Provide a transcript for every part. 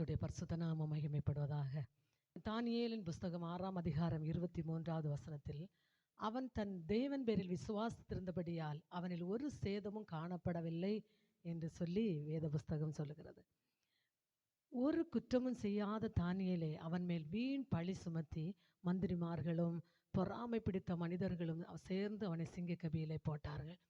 கர்த்தருடைய பரிசுத்த நாமம் மகிமைப்படுவதாக. தானியேலின் புஸ்தகம் 6ஆம் அதிகாரம் 23வது வசனத்தில், அவன் தன் தேவன் பேரில் விசுவாசித்திருந்தபடியால் அவனில் ஒரு சேதமும் காணப்படவில்லை என்று சொல்லி வேத புஸ்தகம் சொல்லுகிறது. ஒரு குற்றமும் செய்யாத தானியேலே அவன் மேல் வீண் பழி சுமத்தி மந்திரிமார்களும் பொறாமை பிடித்த மனிதர்களும் சேர்ந்து அவனை சிங்கக்கபியிலே போட்டார்கள்.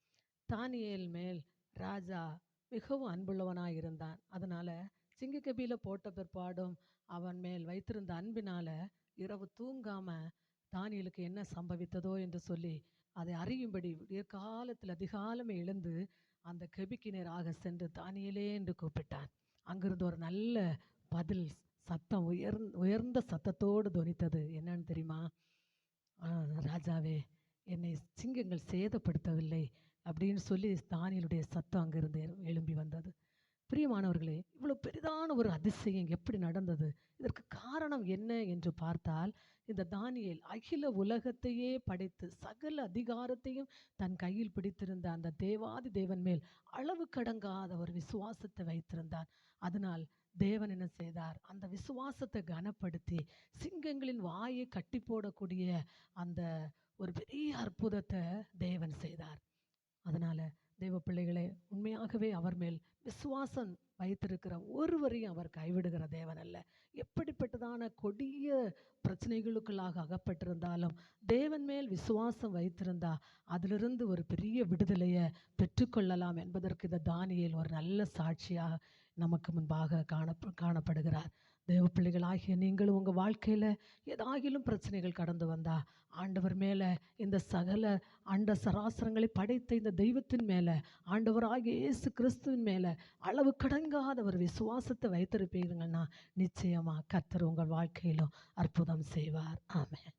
தானியேல் மேல் ராஜா மிகவும் அன்புள்ளவனாய் இருந்தான். அதனால சிங்கக்கபியில போட்ட பிற்பாடும் அவன் மேல் வைத்திருந்த அன்பினால இரவு தூங்காம தானியேலுக்கு என்ன சம்பவித்ததோ என்று சொல்லி அதை அறியும்படி விடியற்காலத்தில் அதிகாலமே எழுந்து அந்த கெபிக்கு நேராக சென்று தானியேலே என்று கூப்பிட்டான். அங்கிருந்து ஒரு நல்ல பதில் சத்தம் உயர்ந்த சத்தத்தோடு தொனித்தது. என்னன்னு தெரியுமா? ராஜாவே, என்னை சிங்கங்கள் சேதப்படுத்தவில்லை அப்படின்னு சொல்லி தானியேலுடைய சத்தம் அங்கிருந்து எழும்பி வந்தது. பிரியமானவர்களே, இவ்வளோ பெரிதான ஒரு அதிசயம் எப்படி நடந்தது? இதற்கு காரணம் என்ன என்று பார்த்தால், இந்த தானியேல் அகில உலகத்தையே படைத்து சகல அதிகாரத்தையும் தன் கையில் பிடித்திருந்த அந்த தேவாதி தேவன் மேல் அளவு கடங்காத ஒரு விசுவாசத்தை வைத்திருந்தான். அதனால் தேவன் என்ன செய்தார்? அந்த விசுவாசத்தை கனப்படுத்தி சிங்கங்களின் வாயை கட்டி போடக்கூடிய அந்த ஒரு பெரிய அற்புதத்தை தேவன் செய்தார். அதனால தேவ பிள்ளைகளே, உண்மையாகவே அவர் மேல் விசுவாசம் வைத்திருக்கிற ஒருவரையும் அவர் கைவிடுகிற தேவன் அல்ல. எப்படிப்பட்டதான கொடிய பிரச்சனைகளுக்குள்ளாக அகப்பட்டிருந்தாலும் தேவன் மேல் விசுவாசம் வைத்திருந்தா அதிலிருந்து ஒரு பெரிய விடுதலையை பெற்றுக்கொள்ளலாம் என்பதற்கு இந்த தானியேல் ஒரு நல்ல சாட்சியாக நமக்கு முன்பாக காணப்படுகிறார். தேவ பிள்ளைகளாகிய நீங்களும் உங்கள் வாழ்க்கையில் ஏதாகிலும் பிரச்சனைகள் கடந்து வந்தா ஆண்டவர் மேலே, இந்த சகல அண்ட சராசரங்களை படைத்த இந்த தெய்வத்தின் மேலே, ஆண்டவராகிய இயேசு கிறிஸ்துவின் மேலே அளவு கடங்காத ஒரு விசுவாசத்தை வைத்திருப்பீங்கன்னா நிச்சயமாக கர்த்தர் உங்கள் வாழ்க்கையிலும் அற்புதம் செய்வார். ஆமென்.